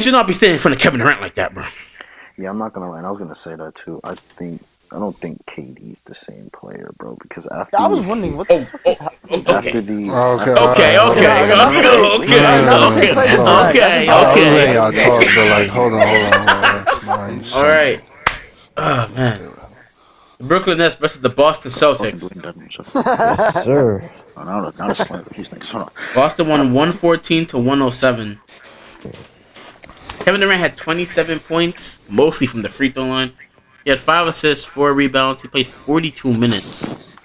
should not be standing in front of Kevin Durant like that, bro. Yeah, I'm not gonna lie. And I was gonna say that too. I don't think KD's the same player, bro. Because after I was wondering what the fuck is okay. after the Okay. Letting y'all talk, but like, hold on. That's nice. All right. Oh man. The Brooklyn Nets versus the Boston Celtics. Sir. Oh, not a slight. He's like, hold on. Boston won 114 to 107. Kevin Durant had 27 points, mostly from the free throw line. He had 5 assists, 4 rebounds. He played 42 minutes.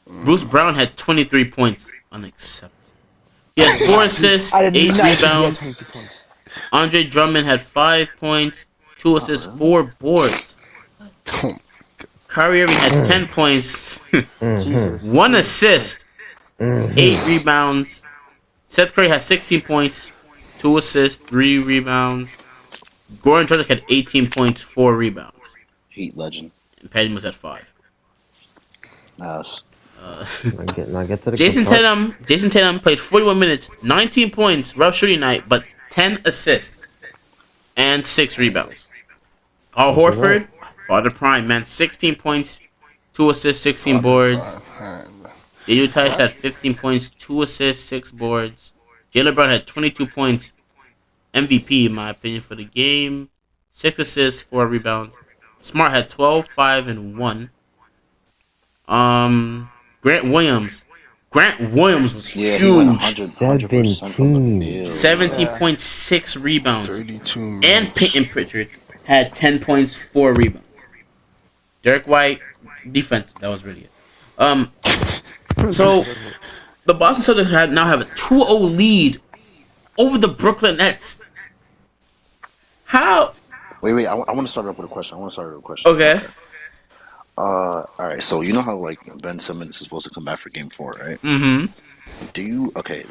Bruce Brown had 23 points. Unacceptable. He had 4 assists, 8 rebounds. Andre Drummond had 5 points, 2 assists, 4 boards. Kyrie Irving had 10 points, 1 assist, 8 rebounds. Seth Curry had 16 points, 2 assists, 3 rebounds. Goran Dragic had 18 points, 4 rebounds. Heat legend. And Patty was at 5. Nice. Get to the Jason Tatum played 41 minutes, 19 points, rough shooting night, but 10 assists and 6 rebounds. Al Horford, Father Prime, man, 16 points, 2 assists, 16 boards. Daniel Tice had 15 points, 2 assists, 6 boards. Jaylen Brown had 22 points, MVP in my opinion for the game, 6 assists, 4 rebounds. Smart had 12, 5, and 1. Grant Williams was huge. 17.6 rebounds. 32 and Peyton Pritchard had 10 points, 4 rebounds. Derek White, defense, that was really it. So, the Boston Celtics now have a 2-0 lead over the Brooklyn Nets. How? Wait. I want to start off with a question. Okay. All right. So you know how like Ben Simmons is supposed to come back for Game 4, right? Mm-hmm.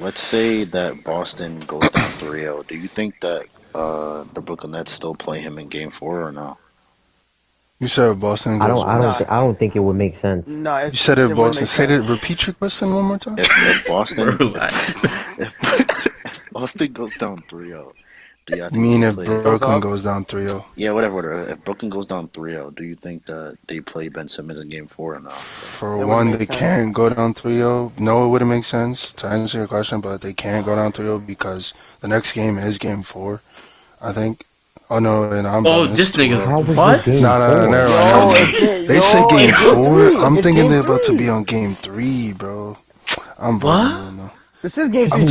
Let's say that Boston goes down 3-0. Do you think that the Brooklyn Nets still play him in Game 4 or no? You said Boston. I don't think it would make sense. No, You said it, Boston. Say that. Repeat your question one more time. If Boston, if Boston goes down 3-0, do you You mean if Brooklyn goes down 3-0? Yeah, whatever. If Brooklyn goes down 3-0, do you think that they play Ben Simmons in Game 4 or no? For one, they can't go down 3-0. No, it wouldn't make sense to answer your question, but they can't go down 3-0 because the next game is Game 4, I think. Oh no, and I'm. Oh, this nigga's what? No, never mind. They said Game 4. I'm thinking they're about to be on Game 3, bro. I'm what? This is Game 3. We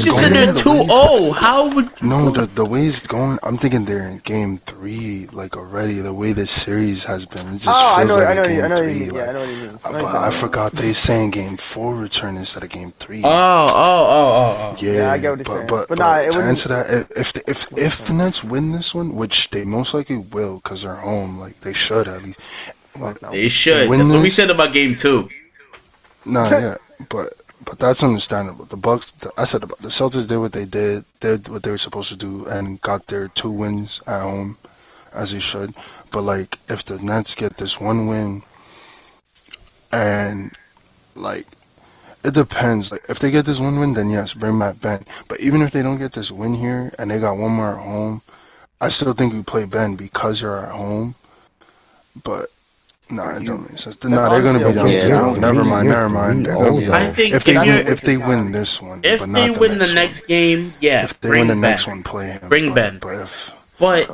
just said they're 2-0. How would? No, the way it's going, I'm thinking they're in Game 3, like already. The way this series has been, it just feels like Game 3. Yeah, I know what you mean. But I forgot they saying Game 4 return instead of Game 3. Oh. Yeah, I get what you're saying. But to answer that, if the Nets win this one, which they most likely will, because they're home, like they should at least. They should. That's what we said about Game 2. But that's understandable. The Bucks, the Celtics did what they did what they were supposed to do, and got their 2 wins at home, as they should. But like, if the Nets get this 1 win, and like, it depends. Like, if they get this 1 win, then yes, bring back Ben. But even if they don't get this win here, and they got 1 more at home, I still think we play Ben because you're at home. But. Nah, it don't make sense. They're gonna be down 3-0. Never mind. They're gonna be down. If they win this one, if they win the next game, yeah. If they win the next one, play him. Bring Ben. But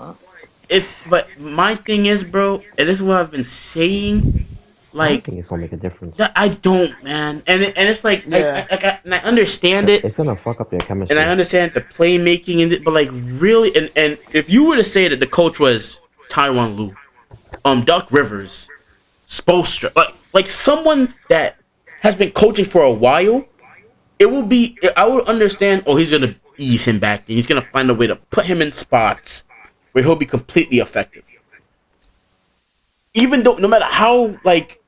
my thing is, bro, and this is what I've been saying. Like, I think it's gonna make a difference. I don't, man. And it's like, I understand it. It's gonna fuck up their chemistry. And I understand the playmaking, but like, really, and if you were to say that the coach was Tyronn Lue, Doc Rivers, Spoelstra, like someone that has been coaching for a while, I would understand, he's going to ease him back and he's going to find a way to put him in spots where he'll be completely effective. Even though, no matter how, like,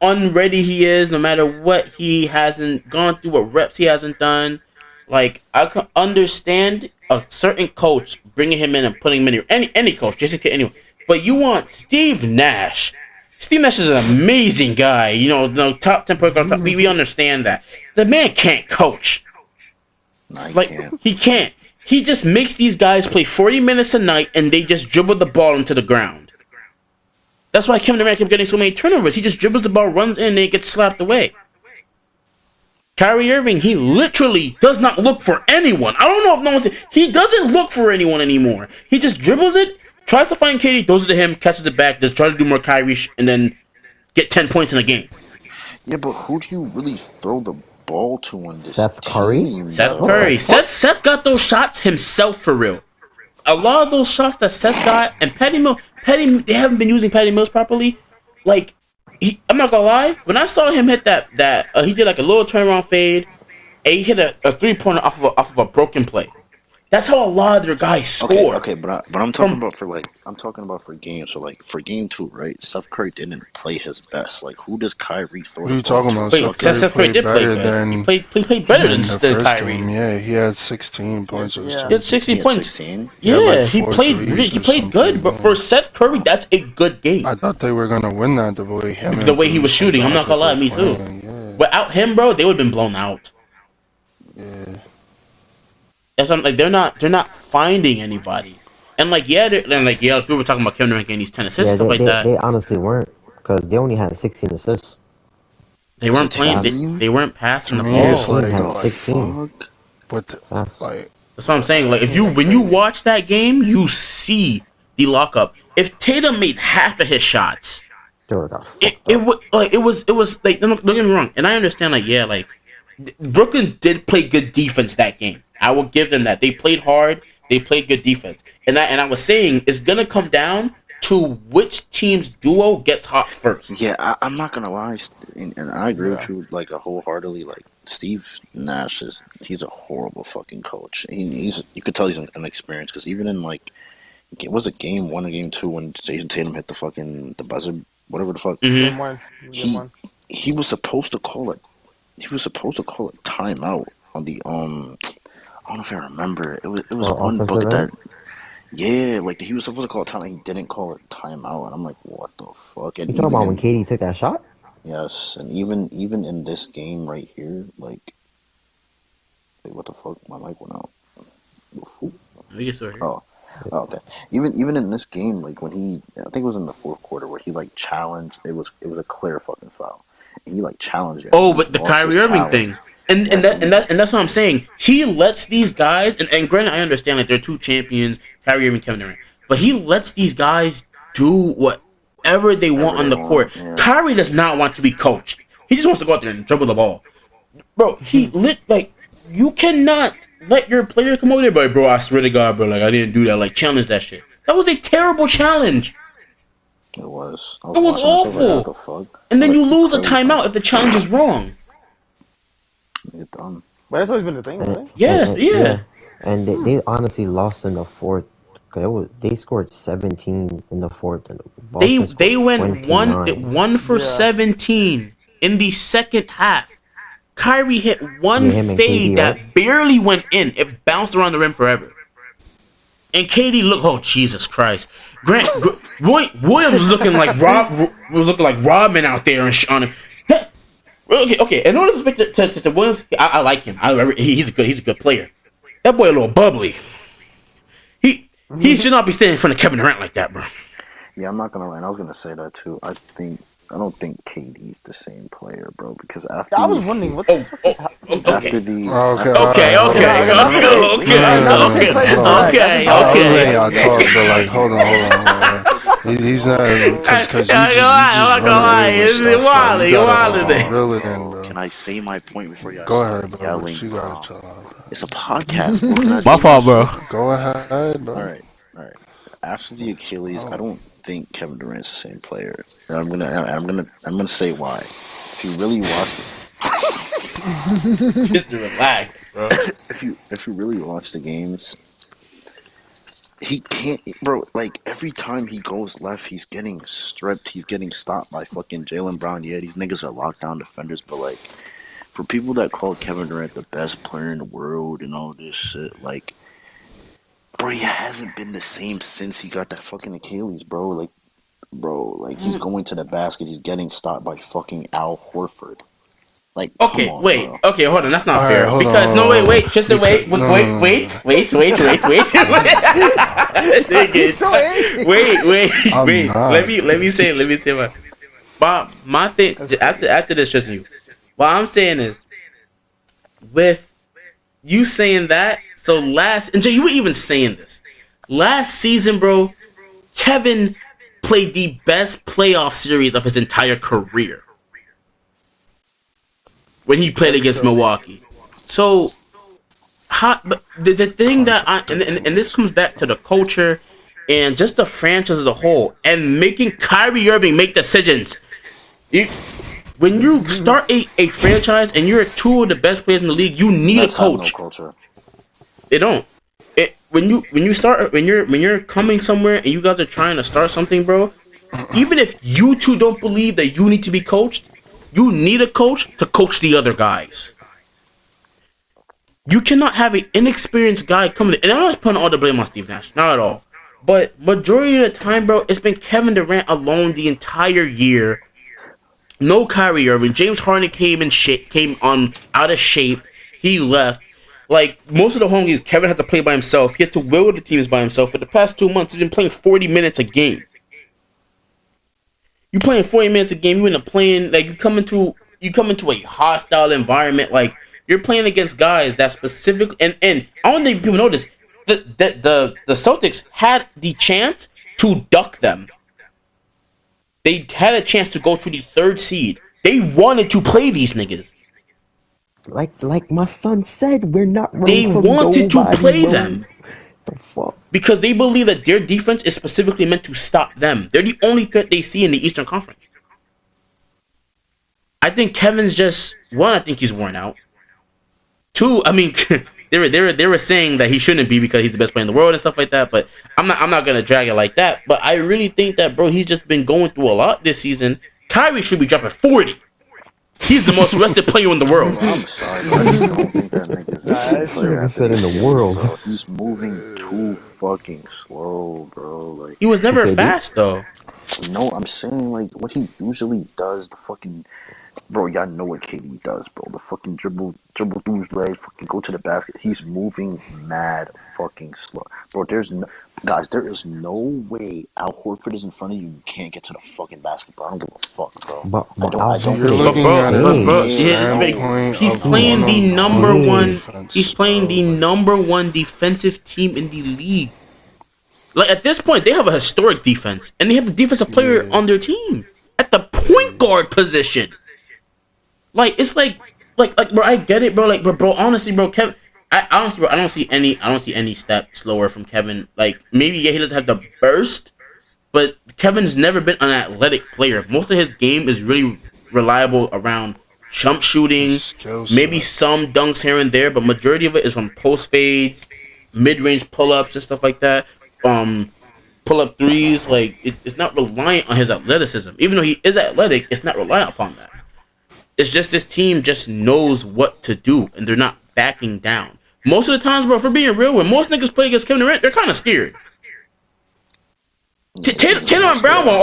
unready he is, no matter what he hasn't gone through, what reps he hasn't done, like, I can understand a certain coach bringing him in and putting him in, any coach, Jason Kidd, anyone. But you want Steve Nash. Steve Nash is an amazing guy. Top 10 point guard. We understand that. The man can't coach. No, he can't. he just makes these guys play 40 minutes a night and they just dribble the ball into the ground. That's why Kevin Durant kept getting so many turnovers. He just dribbles the ball, runs in, and it gets slapped away. Kyrie Irving, he literally does not look for anyone. I don't know if no one's... He doesn't look for anyone anymore. He just dribbles it, tries to find KD, throws it to him, catches it back, just try to do more Kyrie, and then get 10 points in a game. Yeah, but who do you really throw the ball to on this Steph Curry? team? Seth bro? Curry. Seth got those shots himself for real. A lot of those shots that Seth got, and they haven't been using Patty Mills properly. Like, I'm not gonna lie, when I saw him hit that he did like a little turnaround fade, and he hit a 3-pointer off of a broken play. That's how a lot of their guys score. Okay, but I'm talking about for games. So like for game 2, right? Steph Curry didn't play his best. Like who does Kyrie throw? What are you the ball talking to? about? Wait, Seth Curry did play good. He played better than the first Kyrie. game. Yeah, he had 16 points. It was Yeah. He had 60 He had points. 16? Yeah, like he 4 played threes or good, something, but for Seth Curry, that's a good game. I thought they were gonna win that the way He was shooting. I'm not gonna lie, me too. Yeah, Without him, bro, they would have been blown out. yeah. That's like they're not finding anybody. And people were talking about Kevin Durant getting these 10 assists Yeah, and stuff like that. they honestly weren't, because they only had 16 assists. They weren't Is it playing. team? They weren't passing the To me, ball. it's like, had What 16. fuck? But That's like, That's what I'm saying. Like when you watch that game, you see the lockup. If Tatum made half of his shots, they were got it fucked up. it was like don't get me wrong, and I understand Brooklyn did play good defense that game. I will give them that. They played hard. They played good defense. And I was saying it's gonna come down to which team's duo gets hot first. Yeah, I'm not gonna lie, and I agree with you like wholeheartedly. Like Steve Nash he's a horrible fucking coach. He's you could tell he's inexperienced because even in like was it game 1 or game 2 when Jason Tatum hit the buzzer, whatever the fuck. Mm-hmm. Game one. He Game one. he was supposed to call it. He was supposed to call a timeout on the I don't know if I remember. It was one offensive bucket that end? yeah, like he was supposed to call a timeout. He didn't call it timeout, and I'm like, what the fuck? And You talking about when KD took that shot? yes, and even in this game right here, like, wait, what the fuck? My mic went out. Oof. We can still hear. Oh, okay. Even in this game, like when I think it was in the 4th quarter where he like challenged. It was a clear fucking foul, and he like challenged it. Oh, but the Lost Kyrie his Irving challenge. thing. And that's what I'm saying. He lets these guys and granted I understand like they're 2 champions, Kyrie Irving, Kevin Durant, but he lets these guys do whatever they want on the court. Yeah. Kyrie does not want to be coached. He just wants to go out there and dribble the ball. Bro, you cannot let your player come over there, but bro, I swear to God, bro, like I didn't do that, like challenge that shit. That was a terrible challenge. It was. I It was watching this, I like, awful. what the fuck? And then Like, you lose a crazy. timeout if the challenge is wrong. You're dumb. But that's always been the thing, right? Yes, yeah. And they honestly lost in the 4th. They scored 17 in the 4th. And Boston scored They went 29. 1 for Yeah. 17 in the second half. Kyrie hit one Yeah, him and fade KD, that right? barely went in. It bounced around the rim forever. And KD looked, oh Jesus Christ! Williams was looking like Rodman out there and on him. Okay. In order to respect to Williams, I like him. He's a good player. That boy a little bubbly. He should not be standing in front of Kevin Durant like that, bro. Yeah, I'm not gonna lie. And I was gonna say that too. I don't think KD's the same player, bro. Because after I was wondering what the fuck is Okay. after the Okay, Okay. I was letting y'all talk, but like, hold on. He's not because you I'm not gonna lie, it's wildin'. Reel it in, bro. Can I say my point before you Go ahead, bro. yelling? What you gotta tell us? It's a podcast. Bro. Can I say My fault, my bro. Go ahead, bro. All right. After the Achilles, I don't think Kevin Durant's the same player. And I'm gonna say why. If you really watch it, Just relax, bro. if you really watch the games, he can't, bro. Like every time he goes left, he's getting stripped. He's getting stopped by fucking Jaylen Brown. Yeah, these niggas are lockdown defenders, but like for people that call Kevin Durant the best player in the world and all this shit, like. Bro, he hasn't been the same since he got that fucking Achilles, bro. Like he's going to the basket, he's getting stopped by fucking Al Horford. Like, come Okay, on, wait. bro. Okay, hold on. That's not All right, fair. hold on, Because hold no, on, wait, hold wait. on. Just Because, wait, no, wait, no, no, wait, no, no. wait, wait, wait, wait. He's so angry. I'm Wait. Let not. me say. My thing That's funny. after this, just you. What I'm saying is, with you saying that, so last and Jay, you were even saying this last season, bro. Kevin played the best playoff series of his entire career when he played That's against true. Milwaukee. So, but the thing that and this Contradicting comes back to the culture and just the franchise as a whole and making Kyrie Irving make decisions. You, when you start a franchise and you're two of the best players in the league, you need a Nets have no coach. culture. They don't. When you're coming somewhere and you guys are trying to start something, bro. Even if you two don't believe that you need to be coached, you need a coach to coach the other guys. You cannot have an inexperienced guy coming in. And I'm not putting all the blame on Steve Nash. Not at all. But majority of the time, bro, it's been Kevin Durant alone the entire year. No Kyrie Irving. James Harden came on out of shape. He left. Like most of the home games, Kevin had to play by himself. He had to will the teams by himself. For the past 2 months, he's been playing 40 minutes a game. You playing 40 minutes a game, you end up playing like you come into a hostile environment, like you're playing against guys that specific and I don't think people know this. The Celtics had the chance to duck them. They had a chance to go to the third seed. They wanted to play these niggas. Like my son said, we're not They running from wanted to nobody, play bro. them. The fuck? Because they believe that their defense is specifically meant to stop them. They're the only threat they see in the Eastern Conference. I think Kevin's just one. I think he's worn out. Two, I mean, they were saying that he shouldn't be because he's the best player in the world and stuff like that. But I'm not gonna drag it like that. But I really think that bro, he's just been going through a lot this season. Kyrie should be dropping 40. He's the most rested player in the world. Bro, I'm sorry, but I just don't think that nigga's the same That's player true. Nigga after said in these the series, world. bro. He's moving too fucking slow, bro. Like, He was never KD? fast though. no, I'm saying like what he usually does. The fucking bro, y'all know what KD does, bro. The fucking dribble through his legs, fucking go to the basket. He's moving mad fucking slow, bro. There is no way Al Horford is in front of you. You can't get to the fucking basket, bro. I don't give a fuck, bro. But I Al don't You're Horford care. is looking at it But from bro, the Yeah, no, standpoint he's of playing the one-on-one number one. He's defense, playing bro. the Like, number one defensive team in the league. Like at this point, they have a historic defense, and they have the defensive player yeah, on their team at the point yeah. guard position. Like it's like bro, I get it, bro. Like bro, honestly, bro, Kevin. I honestly, bro, I don't see any step slower from Kevin. Like maybe yeah, he doesn't have the burst, but Kevin's never been an athletic player. Most of his game is really reliable around jump His shooting, skill maybe set. some dunks here and there, but majority of it is from post fades, mid range pull ups and stuff like that. Um, Pull up threes. Like it's not reliant on his athleticism. Even though he is athletic, it's not reliant upon that. It's just this team just knows what to do, and they're not backing down. Most of the times, bro, for being real, when most niggas play against Kevin Durant, they're kind of scared. niggas are Taylor not and Brown scared. want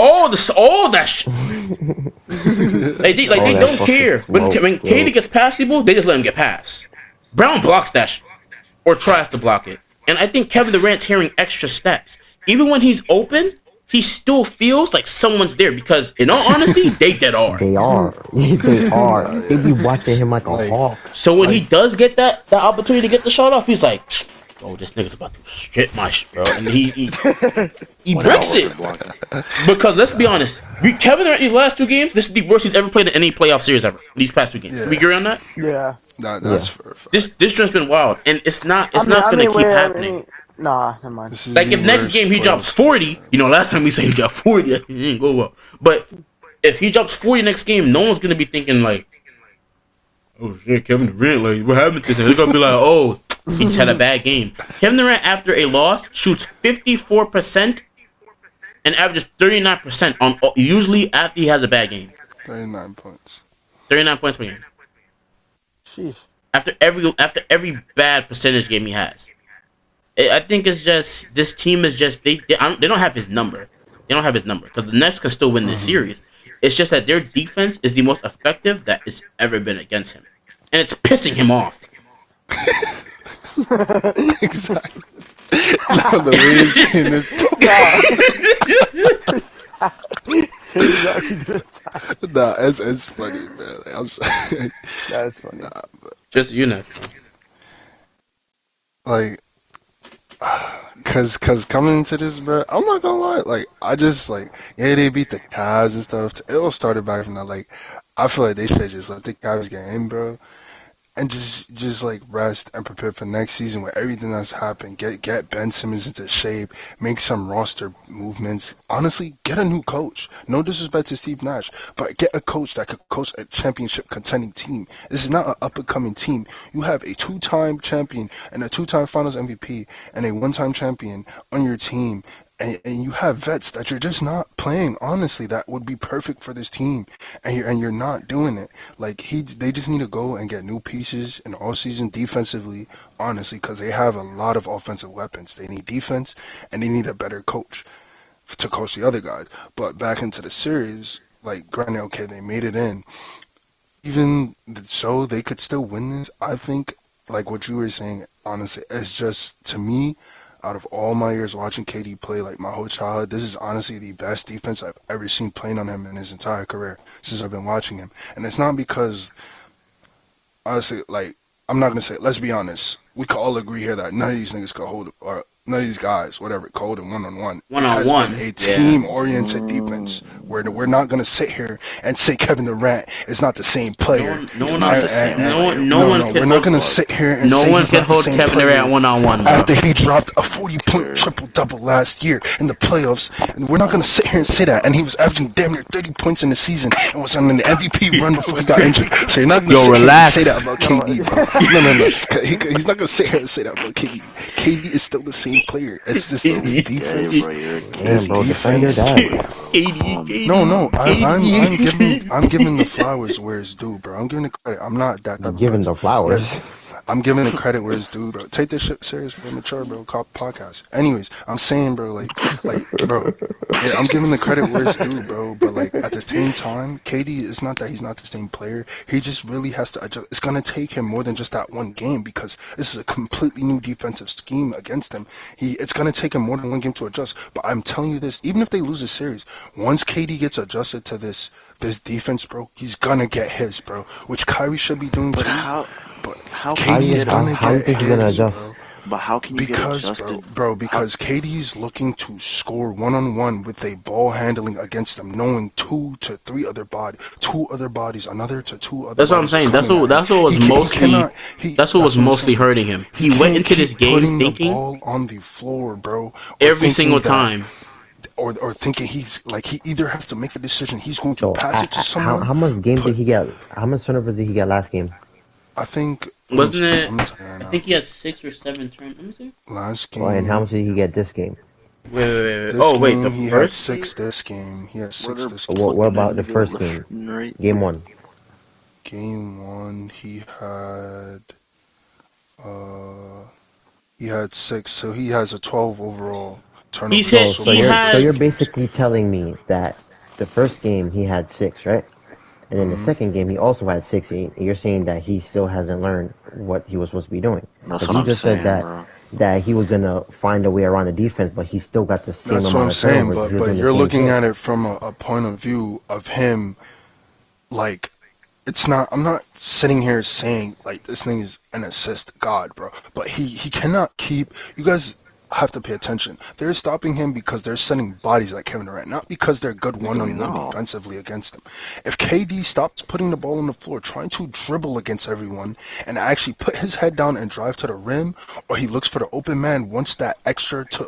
all that shit. Like all they that don't fucking care. When smoke, bro. KD gets past people, they just let him get past. Brown blocks that shit, or tries to block it. And I think Kevin Durant's hearing extra steps. Even when he's open, he still feels like someone's there because, in all honesty, they dead are. They are. They are. Nah, They be yeah. watching him like a Like, hawk. So when he like, does get that opportunity to get the shot off, he's like, "Oh, this nigga's about to strip my shit, bro," and he When Al bricks it. Horford blocking. Because let's be honest, Kevin Durant these last 2 games, this is the worst he's ever played in any playoff series ever. These past 2 games, can we yeah, agree on that? Yeah. that's Yeah. for a fact. This trend's been wild, and it's not gonna keep wait, happening. nah, never mind. This is Like the if next worst game he drops playoff 40, last time we said he dropped 40, it didn't go well. But if he drops 40 next game, no one's gonna be thinking like, "Oh shit, Kevin Durant, like what happened to him?" They're gonna be like, "Oh, he just had a bad game." Kevin Durant after a loss shoots 54% and averages 39% on usually after he has a bad game. 39 points. 39 points per game Sheesh. after every bad percentage game he has. I think it's just this team is just they don't have his number. They don't have his number because the Nets can still win this series. It's just that their defense is the most effective that it's ever been against him, and it's pissing him off. Exactly. No, the way you're saying this. He's actually doing that. Nah, it's funny, man. Like, I'm sorry. That's funny. Nah, but Just you know. like, cause coming into this, bro, I'm not gonna lie. Like, I just like, yeah, they beat the Cavs and stuff. It all started back from that. Like, I feel like they should just let the Cavs get in, bro. And just like rest and prepare for next season with everything that's happened. Get Ben Simmons into shape, make some roster movements. Honestly, get a new coach. No disrespect to Steve Nash, but get a coach that could coach a championship contending team. This is not an up and coming team. You have a 2-time champion and a 2-time Finals MVP and a 1-time champion on your team. And you have vets that you're just not playing. Honestly, that would be perfect for this team, and you're not doing it. Like they just need to go and get new pieces in all season defensively. Honestly, because they have a lot of offensive weapons. They need defense, and they need a better coach to coach the other guys. But back into the series, like granted, okay, they made it in. Even so, they could still win this. I think, like what you were saying, honestly, it's just to me. Out of all my years watching KD play, like my whole childhood, this is honestly the best defense I've ever seen playing on him in his entire career since I've been watching him. And it's not because, honestly, like, I'm not going to say, let's be honest, we can all agree here that none of these niggas could hold, or none of these guys, whatever, could hold him one-on-one. It has One-on-one, been a yeah. team-oriented defense where we're not going to sit here and say Kevin Durant is not the same player. No one We're not going to sit here and say one he's can not the hold same Kevin player. Durant one-on-one. After he dropped a 40-point triple-double last year in the playoffs, and we're not going to sit here and say that. And he was averaging damn near 30 points in the season and was on an MVP run before he got injured. So you're not going to sit here and say that about KD, bro. No. He's not going to sit here and say that about KD. KD is still the same player. It's just his defense. Damn, bro, defend your dad. KD. No, I'm giving the flowers where it's due, bro. I'm giving the credit. I'm not that type You're of giving person. the flowers. Yes. I'm giving the credit where it's due, bro. Take this shit serious, bro. Mature, bro. Cop podcast. Anyways, I'm saying, bro, bro. Yeah, I'm giving the credit where it's due, bro. But like at the same time, KD is not that he's not the same player. He just really has to adjust. It's gonna take him more than just that one game because this is a completely new defensive scheme against him. It's gonna take him more than one game to adjust. But I'm telling you this, even if they lose a series, once KD gets adjusted to this defense, bro, he's gonna get his, bro. Which Kyrie should be doing too. But How KD is gonna how you get think he's gonna his, adjust? bro. But how can you get adjusted? Because KD's looking to score one-on-one with a ball handling against them, knowing 2 to 3 other bodies, another to 2 other. That's what I'm saying. That's what was mostly hurting him. He went into this game thinking the ball on the floor, bro, every single time. Or thinking he's like he either has to make a decision. He's going to pass it to someone. How much games did he get? How much turnovers did he get last game? I think wasn't it? I think he had 6 or 7 turnovers. Let me see. Last game. Oh, and how much did he get this game? Wait. He had 6 this game. He had 6 this game. What about the first game? Game 1. Game 1, he had 6, so he has a 12 overall turnover. So you're basically telling me that the first game he had 6, right? And then the second game he also had 6. You're saying that he still hasn't learned what he was supposed to be doing. That's what I'm saying, bro. That he was gonna find a way around the defense, but he still got the same That's amount of turnovers. That's what I'm saying, but you're looking at it from a point of view of him, like, it's not, I'm not sitting here saying, like, this thing is an assist god, bro, but he cannot keep, you guys have to pay attention. They're stopping him because they're sending bodies like Kevin Durant, not because they're good one-on-one defensively against him. If KD stops putting the ball on the floor, trying to dribble against everyone, and actually put his head down and drive to the rim, or he looks for the open man once that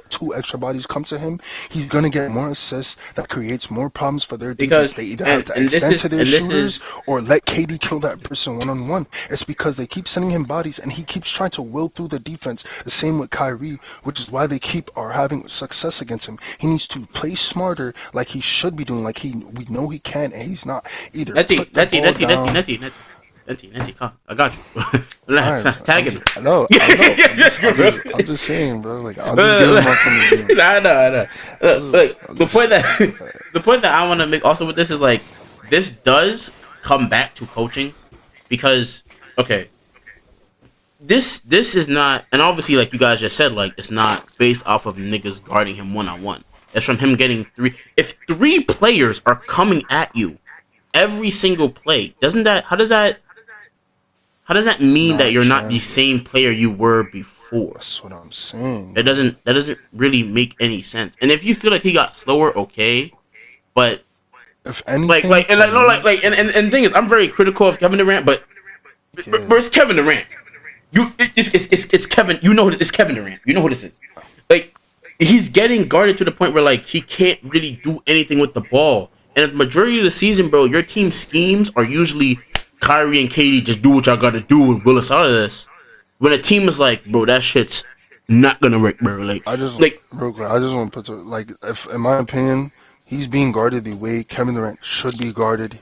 two extra bodies come to him, he's gonna get more assists. That creates more problems for their defense. They either have to extend to their shooters or let KD kill that person one-on-one. It's because they keep sending him bodies, and he keeps trying to will through the defense. The same with Kyrie, which is why they are having success against him. He needs to play smarter, like he should be doing, like we know he can, and he's not either. Netty, come. I got you. Relax, tagging him. I know. I'm just saying, bro. Like, I'm just giving my point of view. I know. Look, the point that I want to make also with this is like, this does come back to coaching because okay, this is not, and obviously like you guys just said, like it's not based off of niggas guarding him 1-on-1. It's from him getting three. If three players are coming at you every single play, doesn't that how does that mean that Not you're not the translate. same player you were before? That's what I'm saying. That doesn't really make any sense. And if you feel like he got slower, okay, but If anything, and the thing is, I'm very critical of Kevin Durant, but it's Kevin Durant. It's Kevin. You know it's Kevin Durant. You know who this is. Like he's getting guarded to the point where like he can't really do anything with the ball. And the majority of the season, bro, your team schemes are usually Kyrie and KD just do what y'all got to do and will us out of this. When a team is like, bro, that shit's not gonna work, bro. Like, real quick, I just want to put like, if in my opinion, he's being guarded the way Kevin Durant should be guarded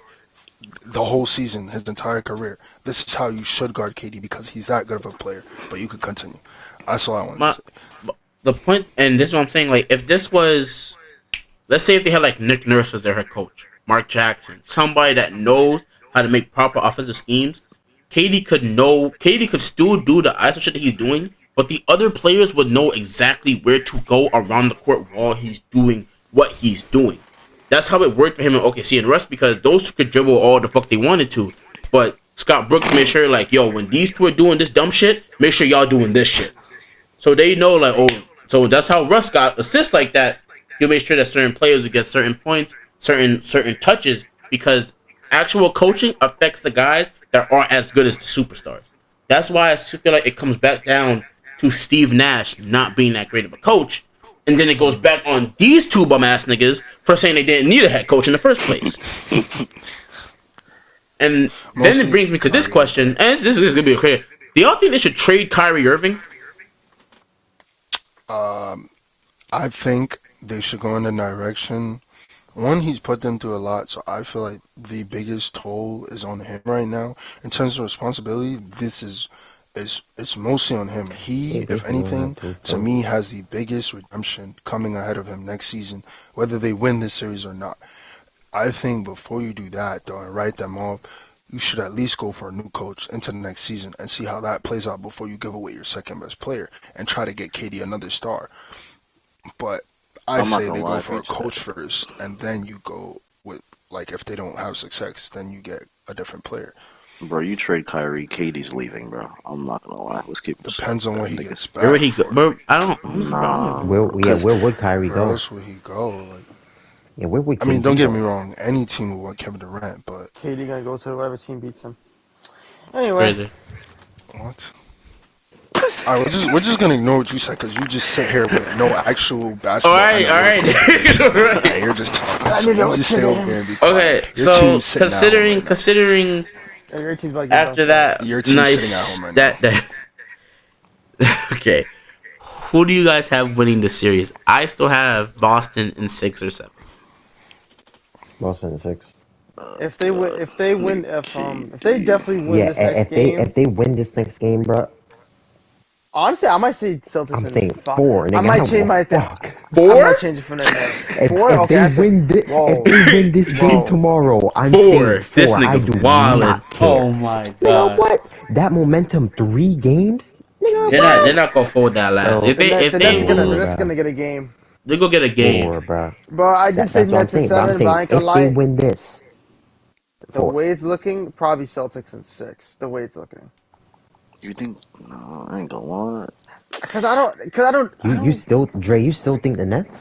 the whole season, his entire career. This is how you should guard KD because he's that good of a player. But you could continue. That's all I want to say. The point, and this is what I'm saying. Like, if this was, let's say if they had like Nick Nurse as their head coach, Mark Jackson, somebody that knows how to make proper offensive schemes, KD could still do the ISO shit that he's doing, but the other players would know exactly where to go around the court while he's doing what he's doing. That's how it worked for him in OKC and Russ, because those two could dribble all the fuck they wanted to, but Scott Brooks made sure like, yo, when these two are doing this dumb shit, make sure y'all doing this shit. So they know like, oh, so that's how Russ got assists like that. He'll make sure that certain players will get certain points, certain touches, because actual coaching affects the guys that aren't as good as the superstars. That's why I feel like it comes back down to Steve Nash not being that great of a coach, and then it goes back on these two bum ass niggas for saying they didn't need a head coach in the first place. And then it brings me to this question, and this is gonna be clear. Do y'all think they should trade Kyrie Irving? I think they should go in the direction. One, he's put them through a lot, so I feel like the biggest toll is on him right now. In terms of responsibility, it's mostly on him. He, if anything, to me, has the biggest redemption coming ahead of him next season, whether they win this series or not. I think before you do that, though, and write them off, you should at least go for a new coach into the next season and see how that plays out before you give away your second best player and try to get KD another star. But I say they go for a coach first, and then you go with, like, if they don't have success, then you get a different player. Bro, you trade Kyrie, KD's leaving, bro. I'm not gonna lie. Let's keep this. Depends on where he gets back. Where would he go? Bro, I don't. Nah. Where would Kyrie Where go? else would he go? Like, Yeah, where would I mean, KD don't get go? me wrong. Any team would want Kevin Durant, but KD gonna go to whatever team beats him. Anyway, Crazy. what? All right, we're just gonna ignore what you said because you just sit here with no actual basketball. All right. Yeah, you're just talking. So you just stay over there and be quiet. Okay, Your so team's sitting at home right now. considering yeah, your team's like after that, Your team's nice sitting at home right that. Okay, who do you guys have winning the series? I still have Boston in 6 or 7. Boston in 6. if they win, if they definitely win Yeah, this next if game. they win this next game, bro, Honestly, I might say Celtics. I'm in saying 5. 4. I might change my thing. fuck. 4? I might change it from that. 4. If Okay, they win this game tomorrow, I'm 4. saying 4. This I nigga's do wildin'. not care. Oh my You know god. what? That momentum, 3 games. Nigga, They're not gonna fold that last. No. If they The lose, Nets gonna get a game. they go get a game. 4, bro. But I did say That's what I'm Nets in saying. But 7, I'm but I ain't saying gonna if they lie. win this, The 4. way it's looking, probably Celtics in 6. The way it's looking. You think? No, I ain't gonna lie. Cause I don't. You still, Dre? You still think the Nets?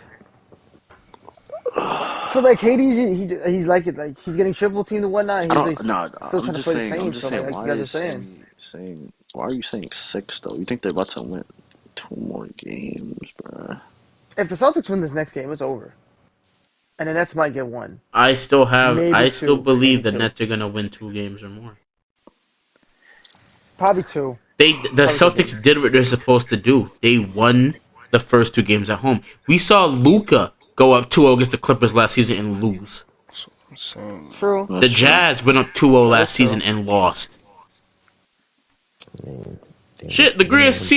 So like KD's he's like it, like he's getting triple teamed and whatnot. And I he's don't. like, No, still I'm trying to just play saying. the I'm same. just So saying. like you Why guys are is saying? Why are you saying 6 though? You think they're about to win 2 more games, bro? if the Celtics win this next game, it's over. And the Nets might get 1. I still Maybe believe maybe the 2. Nets are gonna win 2 games or more. Probably 2. The Probably Celtics did what they're supposed to do. They won the first 2 games at home. We saw Luka go up 2-0 against the Clippers last season and lose. That's what I'm saying. True. The Jazz went up 2-0 last That's true. season and lost. Man, damn. Shit, the greatest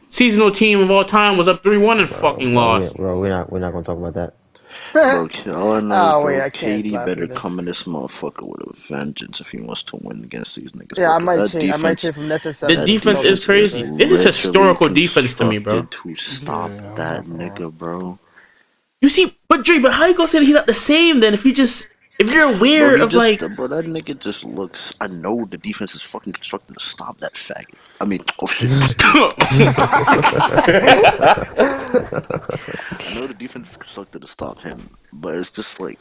seasonal team of all time was up 3-1 and fucking lost. Bro, we're not gonna talk about that. Bro, all I know is, Oh wait, bro, I can't KD laugh better either. come in this motherfucker with a vengeance if he wants to win against these niggas, Yeah, bro. I 'Cause might that change. I might defense, change from Nets at The 7 that to defense is Celtics defense at is crazy. 6. This is literally historical defense to me, bro. constructed to stop Yeah, I'm that not gonna lie. nigga, bro. You see, but Dre, but how you gonna say that he's not the same then? If you're Bro, aware he of just, like, bro, that nigga just looks. I know the defense is fucking constructed to stop that faggot. I mean, oh shit. I know the defense is constructed to stop him, but it's just like,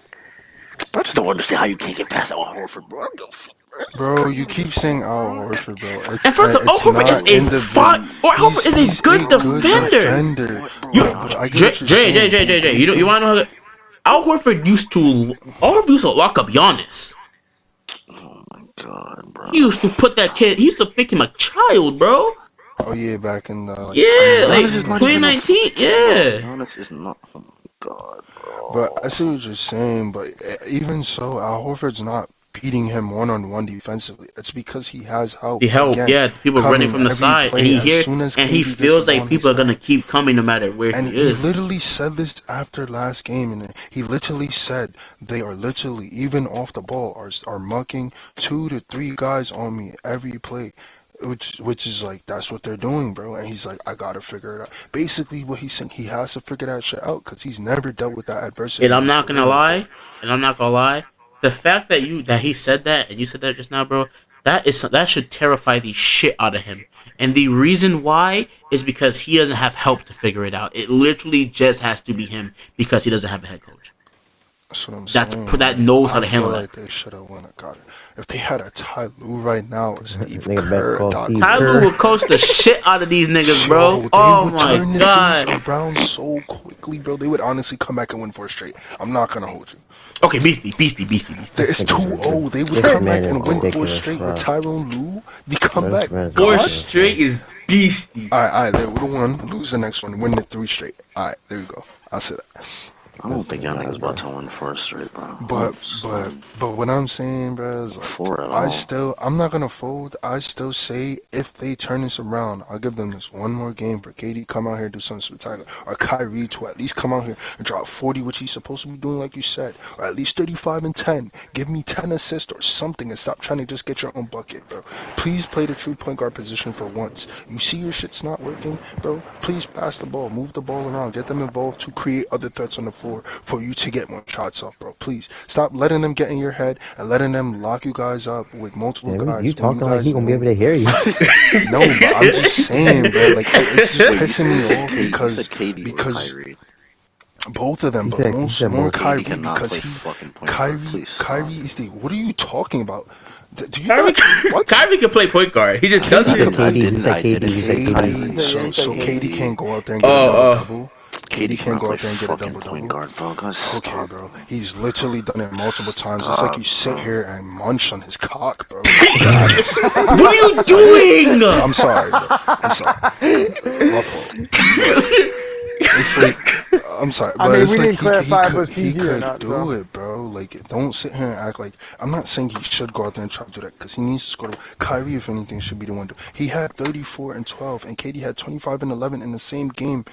I just don't understand how you can't get past Al Horford, bro. I don't give a fuck, bro. It's Bro, you crazy, keep saying Al bro. Horford, bro. and first of all, Al It's Horford is not a individual. Al Horford is a He's a good good defender. defender, What, bro? You, but I get Dre, what you're Dre, Dre, saying. Dre, Dre, Dre. You want to know how Al Horford used to lock up Giannis. Oh my god, He bro. used to put that kid. He used to make him a child, bro. Oh yeah, back in the like Yeah, like Giannis is not even a 2019. fucking, bro. Yeah. Giannis is not. Oh my god, But I see bro. what you're saying. But even so, Al Horford's not beating him one-on-one defensively. It's because he has help The help, again yeah, the people running coming from the every side, and play as soon as and he KD gets the feels ball like in his people are gonna hand. keep coming no matter where And he he is. literally said this after last game, and he literally said they are literally even off the ball are mucking 2 to 3 guys on me every play, which is like that's what they're doing, bro. And he's like, I gotta figure it out. Basically, what he's saying, he has to figure that shit out because he's never dealt with that adversity And in I'm his not gonna career before. lie, the fact that he said that and you said that just now, bro, that should terrify the shit out of him. And the reason why is because he doesn't have help to figure it out. It literally just has to be him because he doesn't have a head coach That's what I'm saying. that Like knows how I to feel handle that. like they should have won. Got it. If they had a Ty Lue right now, or Steve Nigga better Kerr, call Doc Steve Ty Lue Kerr. will coach the shit out of these niggas, bro. Yo, they Oh would my turn the series god. around so quickly, bro. They would honestly come back and win 4 straight. I'm not gonna hold you. Okay, beastie. It's Nigga 2-0. They would This come man back is and win four ridiculous, straight with bro. Tyrone Lue. The Bro, this comeback man is Four god. ridiculous, bro. straight is beastie. All right, they would have won, lose the next one, win the 3 straight. All right, there you go. I'll say that. I This don't think man y'all is niggas about ridiculous. to win first straight, bro. But I'm but sorry. but what I'm saying, bro, is like Four at all. I'm not gonna fold. I still say if they turn this around, I'll give them this one more game for KD come out here and do something spectacular, or Kyrie to at least come out here and drop 40, which he's supposed to be doing, like you said, or at least 35 and 10. Give me 10 assists or something, and stop trying to just get your own bucket, bro. Please play the true point guard position for once. You see your shit's not working, bro. Please pass the ball, move the ball around, get them involved to create other threats on the floor for you to get more shots off, bro. Please stop letting them get in your head and letting them lock you guys up with multiple Damn, you guys when you talking like he guys gonna be able know. to hear you. No, but I'm just saying, bro. Like it's just Wait, pissing you me said off You said KD or because Kyrie. both of them, He but said more both. KD Kyrie cannot because play he fucking point guard. Kyrie Please stop. Kyrie is the. What are you talking about? Do you Kyrie, not what? Kyrie can play point guard. He just He KD said doesn't. could play. KD. He said I KD. didn't He say said KD. He Kyrie. said, yeah, So he said KD KD. can't go out there and get a double Oh, double. KD KD can't cannot go play out there and get a fucking double point double. guard, bro. Guys, Okay, stop, bro. man. He's literally done it multiple times. It's like Stop, you sit bro. here and munch on his cock, bro. Be honest. what are you Like, doing? I'm sorry, bro. I'm sorry. My fault. But it's like I'm sorry, I but mean, it's we like didn't clarify if it was he PG or could not, do so. it, bro. Like don't sit here and act like I'm not saying he should go out there and try to do that because he needs to score. Kyrie, if anything, should be the one to. He had 34 and 12, and KD had 25 and 11 in the same game.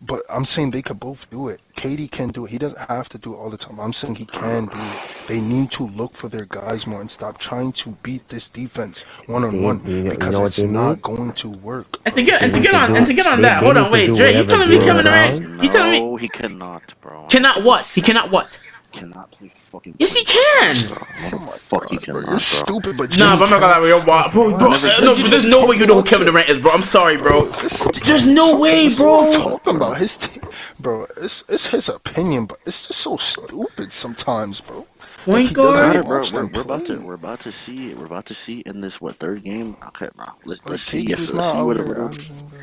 But I'm saying they could both do it. KD can do it. He doesn't have to do it all the time. I'm saying he can do it. They need to look for their guys more and stop trying to beat this defense one on They, one you because know what it's they need? not going to work, And to bro. get They need to and do. to get on They that, they hold on, need to wait, do Dre, you whatever telling me Jalen Kevin Bro, Durant? Brown. You telling me no, he cannot, bro. I don't cannot give a what? He fuck. cannot what? Cannot play fucking Yes, he point guard for me, can. bro. No, the Oh my fuck he god, bro. You're cannot, bro. stupid, but Nah, Jimmy but I'm not can. gonna lie, Like bro. what? Never It's did like No, you there's just no way talking you know who about Kevin Durant is, bro. I'm sorry, bro. bro. This There's no way, This is what I'm bro. talking Bro. about. His team, bro. It's his opinion, but it's just so stupid sometimes, bro. Like Point he You got doesn't guard. it, bro. watch them play. We're about to see it. We're about to see in this what third game. Okay, bro. Let's Like see KD if is let's not see out what here what averaging.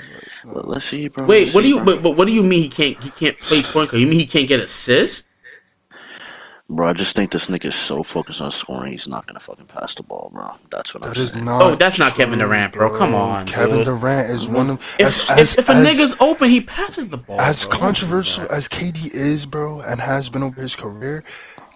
Like, let's see, bro. Wait, Let's what do see, you? bro. But what do you mean he can't play point guard? You mean he can't get assists? Bro, I just think this nigga is so focused on scoring, he's not gonna fucking pass the ball, bro. That's what I'm that is saying. Oh, not that's not Kevin true, Durant, bro. Come bro. on, Kevin dude. Durant is one of If a nigga's open, he passes the ball, as bro. Don't do controversial that. as KD is, bro, and has been over his career.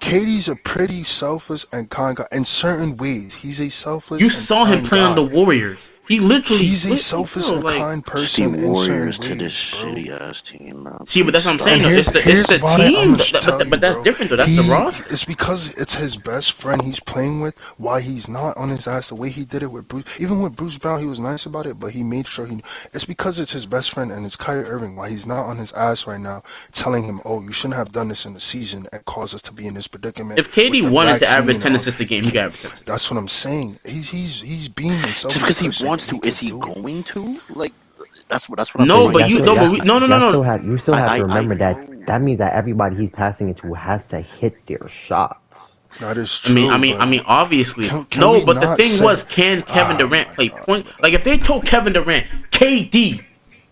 KD's a pretty selfless and kind guy in certain ways. He's a You selfless and saw him kind play on the guy. Warriors. He literally, He's a selfish bro, and like. kind It's the person in Warriors certain to this ways, bro. shitty ass team, bro. See, but Please that's what I'm saying. stop. And Though. here's It's here's the why I'm team, gonna tell you, but that's bro. different though. That's the roster. It's because it's his best friend he's playing with. Why he's not on his ass the way he did it with Bruce. Even with Bruce Brown, he was nice about it, but he made sure he. It's because it's his best friend and it's Kyrie Irving. Why he's not on his ass right now, telling him, "Oh, you shouldn't have done this in the season and caused us to be in this predicament." If With KD the wanted to average vaccine 10 on. assists a game, he could average 10 assists. That's what I'm saying. He's being a Just selfish because he person, wants but he to, is could he do it. going to? Like, that's what I'm No, But trying but to y'all you still, say. no, y'all, but no, no, no, y'all no. still have, you still have to I remember that know. that means that everybody he's passing it to has to hit their shots. That is I mean, I true, mean, I but mean, obviously, can no. we But the not thing say? was, can Kevin Oh Durant my play god, point? bro. Like, if they told Kevin Durant, KD,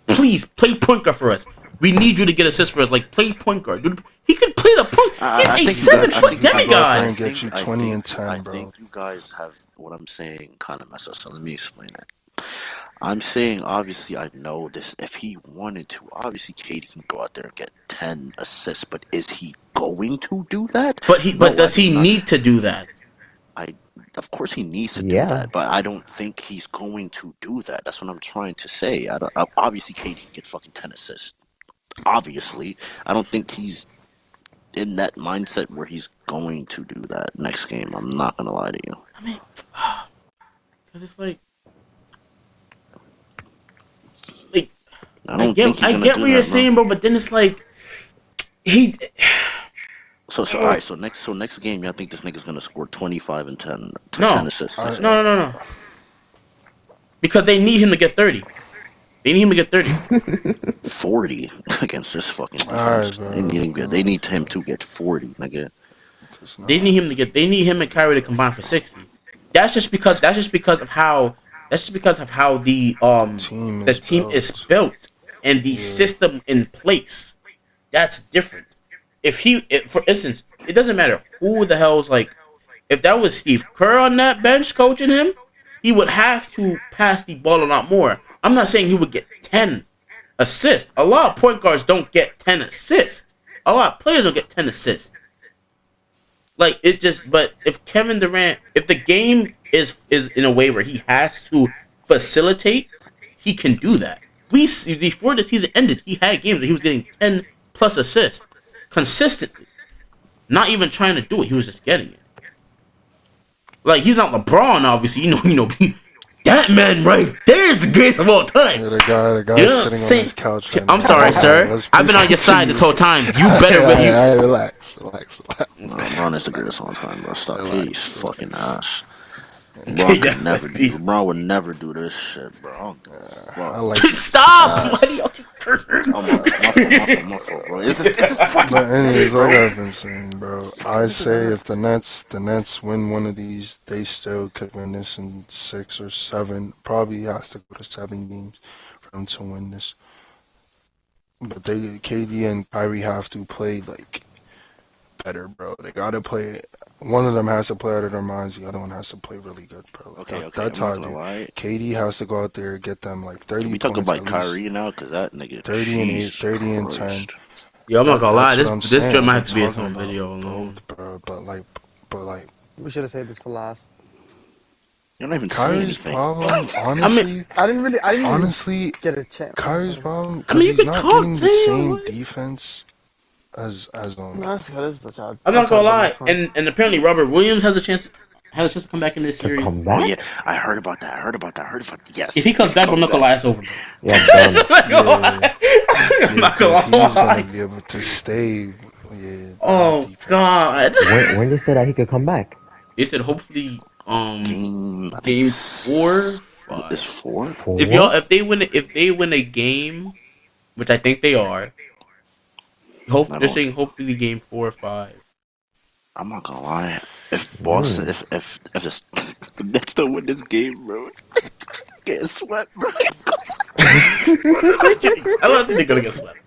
please play point guard for us. We need you to get assists for us. Like, play point guard, dude. He could play the point. He's I a think you He guys. seven I foot think. he could go out there demigod. and get you 20 and I 10, bro. think you guys have what I'm saying kind of messed up. So let me explain that. I'm saying obviously I know this. If he wanted to, obviously Katie can go out there and get 10 assists. But is he going to do that? But No, I does do he not. need to do that? I Of course he needs to do Yeah. that, but I don't think he's going to do that. That's what I'm trying to say. I don't. Obviously Katie can get fucking 10 assists. Obviously, I don't think he's in that mindset where he's going to do that next game. I'm not gonna lie to you. I mean, because it's like I don't think he's I gonna get do what you're that, bro. saying, bro. But then it's like he. So all right. So next game, I think this nigga's gonna score 25 and 10 to 10 No, assists I next no, game. no, no, no. Because they need him to get 30. They need him to get 30. 40 against this fucking alright, defense. bro. They need him to get 40, nigga. It's They need not. him to get. They need him and Kyrie to combine for 60. That's just because of how. That's just because of how Team the is team is built. built and the Yeah. system in place. That's different. For instance, it doesn't matter who the hell's like. If that was Steve Kerr on that bench coaching him, he would have to pass the ball a lot more. I'm not saying he would get 10 assists. A lot of point guards don't get 10 assists. A lot of players don't get 10 assists. Like it just, but if Kevin Durant, if the game is in a way where he has to facilitate, he can do that. Before the season ended, he had games where he was getting 10 plus assists consistently. Not even trying to do it, he was just getting it. Like he's not LeBron, obviously. That man right there is the greatest of all time. Yeah, the You guy know what I'm sitting on saying? his couch right I'm now. sorry, sir. Let's I've please been on your side this continue. whole time. You better, you Relax. No, LeBron is the greatest all time, bro. Stop. Katie's Relax. fucking ass. yeah, let's be. LeBron would never do this shit, bro. I don't give a I fuck. like He's Stop! Why do ass. y'all keep cursing? Oh my fault, bro. It's just fucking But thing, anyways, like bro. I've been saying, bro, I Niggas say ass. if the Nets win one of these, they still could win this in 6 or 7. Probably has to go to 7 games for them to win this. But KD and Kyrie have to play like better, bro. They gotta play. One of them has to play out of their minds. The other one has to play really good, bro. Okay, That's I'm not how I gonna do. lie. KD has to go out there get them like Can 30 we talk points about at least, Kyrie now? Cause that nigga, 30 and 8, Jesus 30 and 10. Christ. Yo, I'm not gonna lie. That's what This I'm this saying. joint I've might been have to be its talking own about video alone. both, bro. But like, We should have saved this for last. You're not even saying Kyrie's anything. problem, I mean, I didn't even honestly, get a chance. Kyrie's problem, I because mean, you he's could not talk, getting the Sam. same What? defense as No, that's good. That's the I'm not outside gonna of the lie. next one. And apparently Robert Williams has a chance to come back in this To series. come Oh yeah, back? I heard about that. I heard about that. I heard about If yes. he comes back, I'm Come not gonna back. lie. It's over, bro. Yeah, I'm done. not gonna Yeah, lie. I'm yeah, not because gonna he's gonna lie. be able to stay. Yeah, that Oh defense is God. solid. When they said that he could come back? They said hopefully I think game 4, is 5. 4. For? If they win a game, which I think they are, I they're don't. saying hopefully game 4 or 5. I'm not gonna lie. If Boston, Mm. if the Nets don't win this game, bro, get swept, bro. I don't think they're gonna get swept.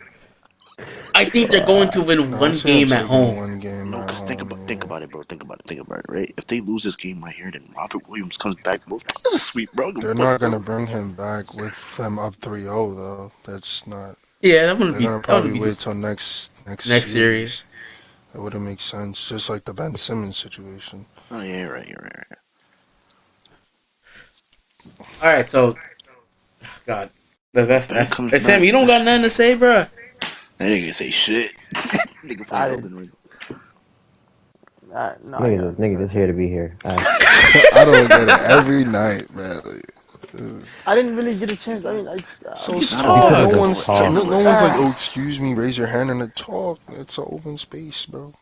I think they're going to win No, I one see him game at taking home. one game No, at cause think home. about Yeah, it, bro. Think about it, right? If they lose this game right here, then Robert Williams comes back, bro. That's a sweep, bro. they're Fuck, not gonna bro. bring him back with them up 3-0 though. That's not. Yeah, They're gonna that wouldn't probably be wait just till next next series. series. It wouldn't make sense, just like the Ben Simmons situation. Oh yeah, you're right. You're right. All right, so God, Ben that's. comes Hey, Sam, back. you don't got nothing to say, bro. That nigga say shit. Nigga play I didn't. Elden Ring. No, I got Niggas nothing. just here to be here. Alright. I don't get it every night, man. Like, I didn't really get a chance. I mean, so He's not Because he talk. said No to Talk. just one's talk. no generalist. one's like, oh, excuse me, raise your hand and talk. It's an open space, bro.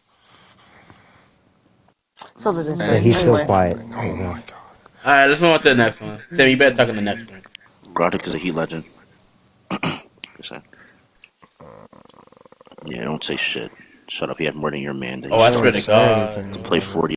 Celtics Yeah, insane. he's still Anyway, quiet. Oh my god. All right, let's move on to the next one. Sam, you better talk in the next one. Grotic is a Heat legend. Yeah, don't say shit. Shut up. He had more than your man. That he Oh, I I swear didn't to started say God. anything to play about it. 40